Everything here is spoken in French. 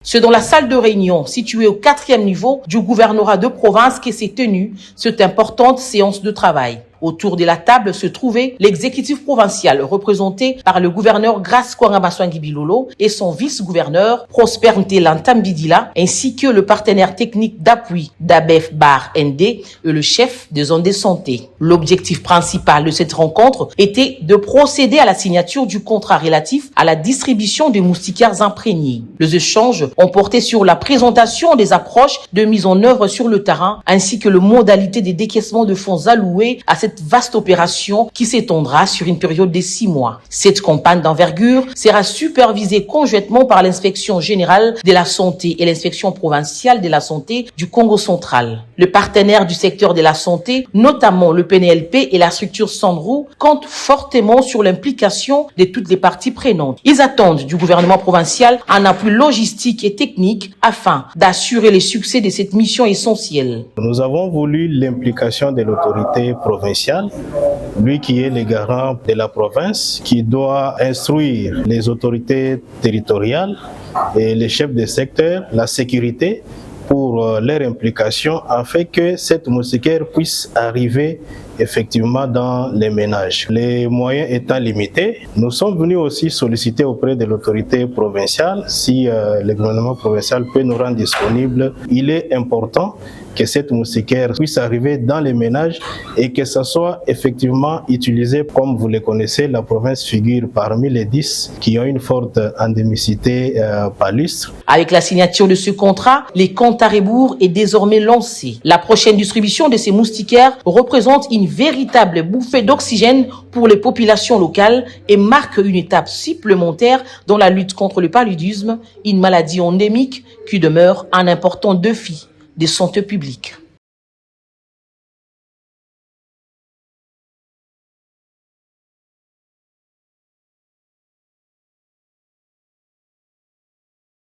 C'est dans la salle de réunion située au 4e niveau du gouvernorat de province que s'est tenue cette importante séance de travail. Autour de la table se trouvait l'exécutif provincial représenté par le gouverneur Grace Kouanga-Maswangi Bilolo et son vice-gouverneur Prosper Ntelantam-Bidila, ainsi que le partenaire technique d'appui d'ABEF Bar ND et le chef des zones de santé. L'objectif principal de cette rencontre était de procéder à la signature du contrat relatif à la distribution des moustiquaires imprégnés. Les échanges ont porté sur la présentation des approches de mise en œuvre sur le terrain, ainsi que les modalités des décaissements de fonds alloués à cette vaste opération qui s'étendra sur une période de 6 mois. Cette campagne d'envergure sera supervisée conjointement par l'Inspection générale de la santé et l'Inspection provinciale de la santé du Congo central. Le partenaire du secteur de la santé, notamment le PNLP et la structure Sandrou, comptent fortement sur l'implication de toutes les parties prenantes. Ils attendent du gouvernement provincial un appui logistique et technique afin d'assurer le succès de cette mission essentielle. Nous avons voulu l'implication de l'autorité provinciale, lui qui est le garant de la province, qui doit instruire les autorités territoriales et les chefs de secteur, la sécurité, pour leur implication afin que cette moustiquaire puisse arriver effectivement dans les ménages. Les moyens étant limités, nous sommes venus aussi solliciter auprès de l'autorité provinciale si le gouvernement provincial peut nous rendre disponibles. Il est important que cette moustiquaire puisse arriver dans les ménages et que ça soit effectivement utilisé. Comme vous le connaissez, la province figure parmi les 10 qui ont une forte endémicité palustre. Avec la signature de ce contrat, les comptes à rebours est désormais lancé. La prochaine distribution de ces moustiquaires représente une véritable bouffée d'oxygène pour les populations locales et marque une étape supplémentaire dans la lutte contre le paludisme, une maladie endémique qui demeure un important défi de santé publique.